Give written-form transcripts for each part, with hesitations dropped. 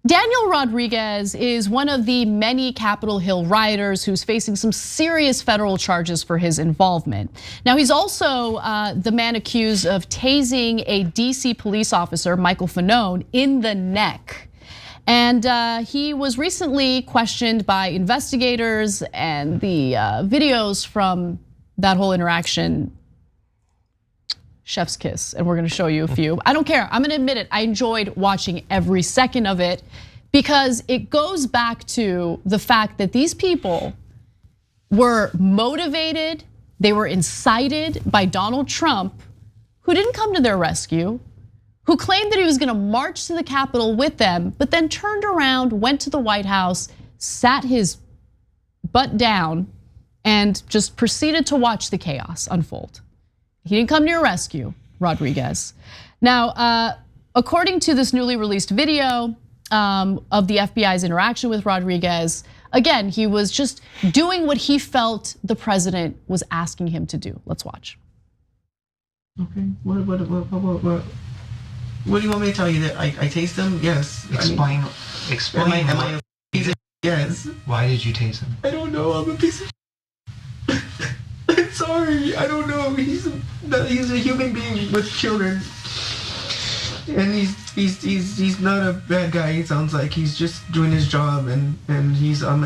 Daniel Rodriguez is one of the many Capitol Hill rioters who's facing some serious federal charges for his involvement. Now, he's also the man accused of tasing a DC police officer, Michael Fanone, in the neck. And he was recently questioned by investigators, and the videos from that whole interaction, chef's kiss, and we're gonna show you a few. I don't care, I'm gonna admit it, I enjoyed watching every second of it because it goes back to the fact that these people were motivated, they were incited by Donald Trump, who didn't come to their rescue, who claimed that he was gonna march to the Capitol with them, but then turned around, went to the White House, sat his butt down, and just proceeded to watch the chaos unfold. He didn't come to your rescue, Rodriguez. Now, according to this newly released video of the FBI's interaction with Rodriguez, again, he was just doing what he felt the president was asking him to do. Let's watch. Okay, what do you want me to tell you? That I taste them? Yes. Explain. Am I a piece of shit? Yes. Why did you taste him? I don't know. I'm a piece of shit. I'm sorry. I don't know. He's a human being with children, and he's not a bad guy. He sounds like he's just doing his job, and he's on.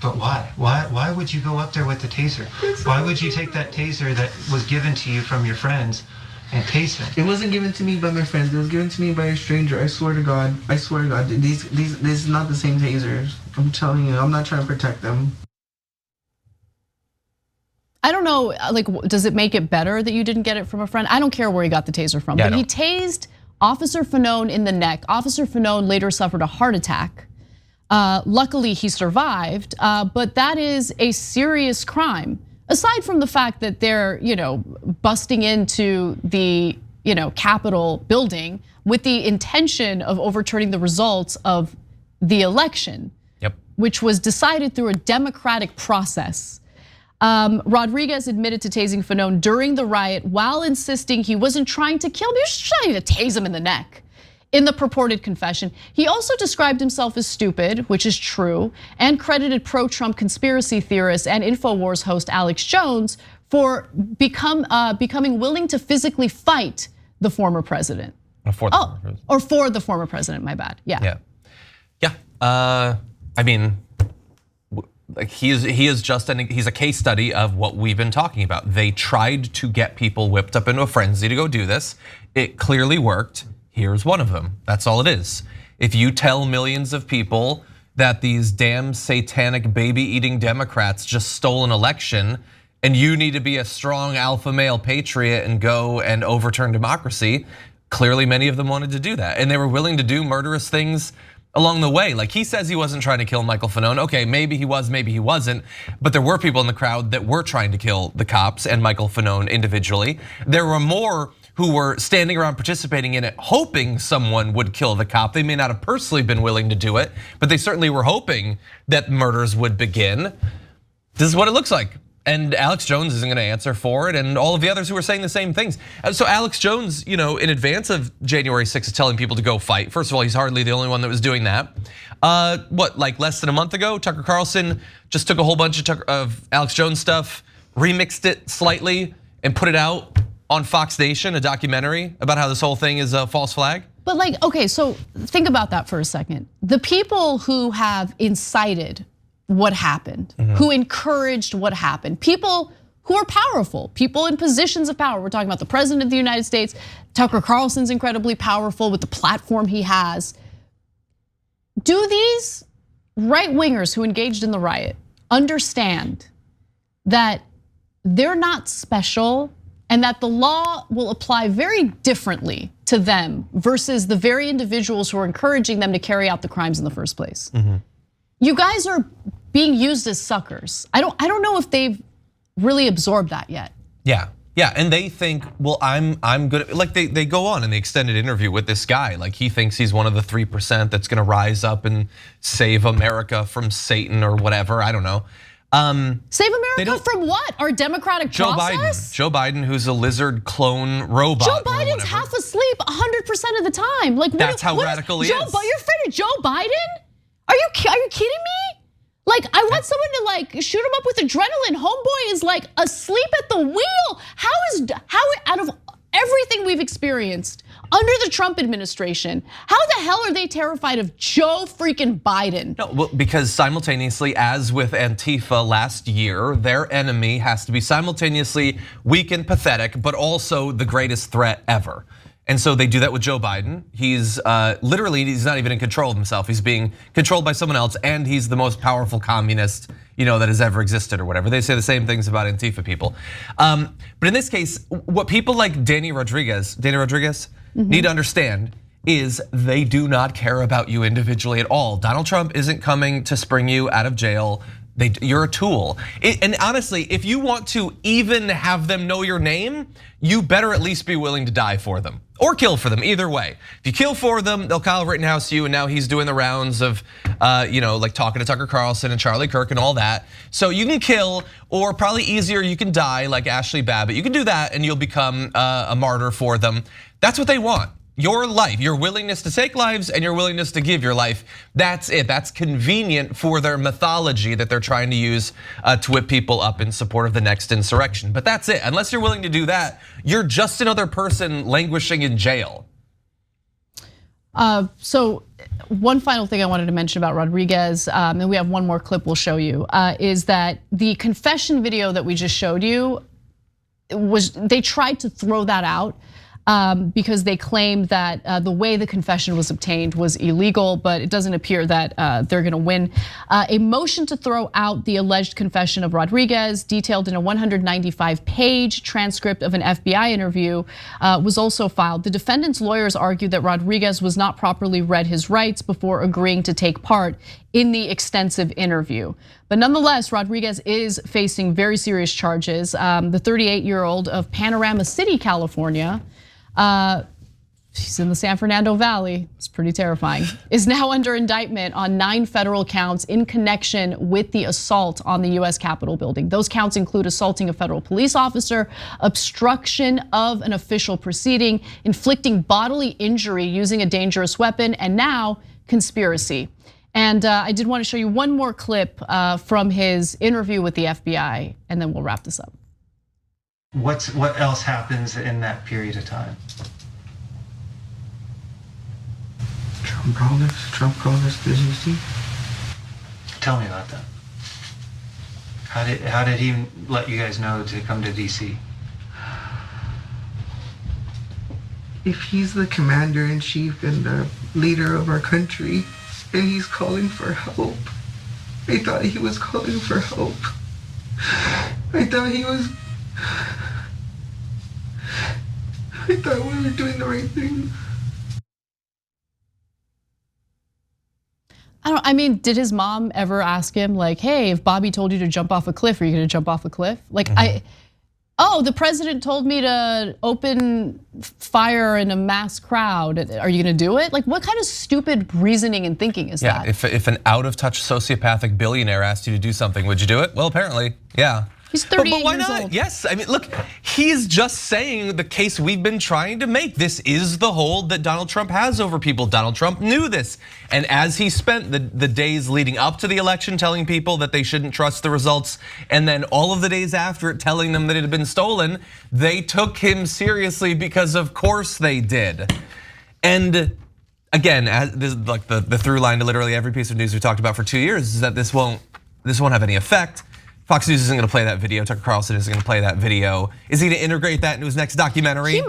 But why? Why would you go up there with the taser? Why would you take that taser that was given to you from your friends and taste it? It wasn't given to me by my friends. It was given to me by a stranger. I swear to God. I swear to God. These is not the same tasers. I'm telling you. I'm not trying to protect them. I don't know, like, does it make it better that you didn't get it from a friend? I don't care where he got the taser from, but he tased Officer Fanone in the neck. Officer Fanone later suffered a heart attack. Luckily, he survived, but that is a serious crime. Aside from the fact that they're, busting into the, Capitol building with the intention of overturning the results of the election, which was decided through a democratic process. Rodriguez admitted to tasing Fanone during the riot while insisting he wasn't trying to kill him, he was just trying to tase him in the neck. In the purported confession, he also described himself as stupid, which is true, and credited pro-Trump conspiracy theorist and InfoWars host Alex Jones for becoming willing to physically fight the former president. Or for the former president, my bad, yeah. I mean, like he's a case study of what we've been talking about. They tried to get people whipped up into a frenzy to go do this. It clearly worked. Here's one of them. That's all it is. If you tell millions of people that these damn satanic baby-eating Democrats just stole an election and you need to be a strong alpha male patriot and go and overturn democracy, clearly many of them wanted to do that. And they were willing to do murderous things along the way. Like he says he wasn't trying to kill Michael Fanone. Okay, maybe he was, maybe he wasn't. But there were people in the crowd that were trying to kill the cops and Michael Fanone individually. There were more who were standing around participating in it, hoping someone would kill the cop. They may not have personally been willing to do it, but they certainly were hoping that murders would begin. This is what it looks like. And Alex Jones isn't gonna answer for it, and all of the others who are saying the same things. So Alex Jones, in advance of January 6th is telling people to go fight. First of all, he's hardly the only one that was doing that. Like less than a month ago, Tucker Carlson just took a whole bunch of Alex Jones stuff, remixed it slightly, and put it out on Fox Nation, a documentary about how this whole thing is a false flag. But okay, so think about that for a second. The people who have incited what happened, who encouraged what happened, people who are powerful, people in positions of power. We're talking about the president of the United States. Tucker Carlson's incredibly powerful with the platform he has. Do these right-wingers who engaged in the riot understand that they're not special and that the law will apply very differently to them versus the very individuals who are encouraging them to carry out the crimes in the first place? You guys are being used as suckers. I don't know if they've really absorbed that yet. Yeah, and they think, well, I'm good. Like they go on in the extended interview with this guy, like he thinks he's one of the 3% that's gonna rise up and save America from Satan or whatever. I don't know. Save America from what? Our democratic process? Joe Biden, who's a lizard clone robot. Joe Biden's half asleep 100% of the time. Like that's how radical he is. You're afraid of Joe Biden? Are you kidding me? Like, I want someone to like shoot him up with adrenaline. Homeboy is like asleep at the wheel. How out of everything we've experienced under the Trump administration, how the hell are they terrified of Joe freaking Biden? No, well, because simultaneously, as with Antifa last year, their enemy has to be simultaneously weak and pathetic, but also the greatest threat ever. And so they do that with Joe Biden. He's literally, he's not even in control of himself. He's being controlled by someone else, and he's the most powerful communist, that has ever existed or whatever. They say the same things about Antifa people. But in this case, what people like Danny Rodriguez need to understand is they do not care about you individually at all. Donald Trump isn't coming to spring you out of jail. You're a tool. And honestly, if you want to even have them know your name, you better at least be willing to die for them or kill for them, either way. If you kill for them, they'll Kyle Rittenhouse you, and now he's doing the rounds of, like talking to Tucker Carlson and Charlie Kirk and all that. So you can kill, or probably easier, you can die like Ashley Babbitt. You can do that and you'll become a martyr for them. That's what they want. Your life, your willingness to take lives and your willingness to give your life, that's it. That's convenient for their mythology that they're trying to use to whip people up in support of the next insurrection. But that's it. Unless you're willing to do that, you're just another person languishing in jail. So one final thing I wanted to mention about Rodriguez, and we have one more clip we'll show you, is that the confession video that we just showed you they tried to throw that out. Because they claimed that the way the confession was obtained was illegal, but it doesn't appear that they're gonna win. A motion to throw out the alleged confession of Rodriguez, detailed in a 195-page transcript of an FBI interview, was also filed. The defendant's lawyers argued that Rodriguez was not properly read his rights before agreeing to take part in the extensive interview. But nonetheless, Rodriguez is facing very serious charges. The 38-year-old of Panorama City, California, she's in the San Fernando Valley, it's pretty terrifying, is now under indictment on 9 federal counts in connection with the assault on the US Capitol building. Those counts include assaulting a federal police officer, obstruction of an official proceeding, inflicting bodily injury using a dangerous weapon, and now conspiracy. And I did want to show you one more clip from his interview with the FBI, and then we'll wrap this up. What else happens in that period of time? Trump called us to DC. Tell me about that. How did he let you guys know to come to DC? If he's the commander-in-chief and the leader of our country, and he's calling for help, I thought he was calling for help. I thought we were doing the right thing. I mean, did his mom ever ask him like, hey, if Bobby told you to jump off a cliff, are you gonna jump off a cliff? Like the president told me to open fire in a mass crowd. Are you gonna do it? Like, what kind of stupid reasoning and thinking is that? Yeah, if an out-of-touch sociopathic billionaire asked you to do something, would you do it? Well, apparently, yeah. He's 38 but why years not? old. Yes, I mean, look, he's just saying the case we've been trying to make. This is the hold that Donald Trump has over people. Donald Trump knew this. And as he spent the days leading up to the election telling people that they shouldn't trust the results, and then all of the days after it telling them that it had been stolen, they took him seriously because of course they did. And again, this is like the through line to literally every piece of news we talked about for 2 years is that this won't have any effect. Fox News isn't gonna play that video. Tucker Carlson isn't gonna play that video. Is he gonna integrate that into his next documentary? He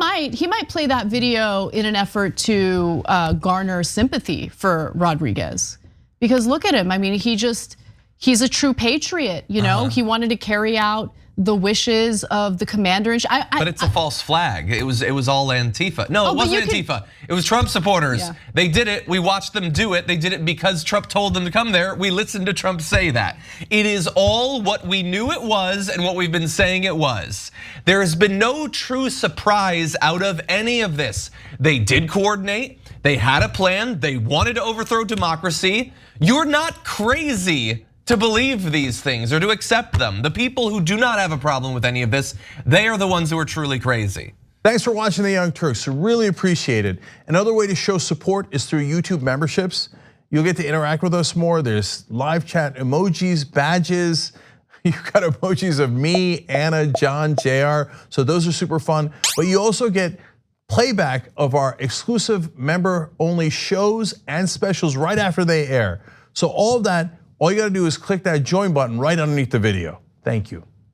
might play that video in an effort to garner sympathy for Rodriguez. Because look at him, I mean, he's a true patriot, you know? He wanted to carry out the wishes of the commander-in-chief. But it's a false flag. It was all Antifa. No, it wasn't Antifa. It was Trump supporters. Yeah. They did it. We watched them do it. They did it because Trump told them to come there. We listened to Trump say that. It is all what we knew it was and what we've been saying it was. There has been no true surprise out of any of this. They did coordinate. They had a plan. They wanted to overthrow democracy. You're not crazy to believe these things or to accept them. The people who do not have a problem with any of this, they are the ones who are truly crazy. Thanks for watching the Young Turks, really appreciate it. Another way to show support is through YouTube memberships. You'll get to interact with us more. There's live chat emojis, badges. You've got emojis of me, Anna, John, JR. So those are super fun. But you also get playback of our exclusive member-only shows and specials right after they air. So all of that, all you gotta do is click that join button right underneath the video. Thank you.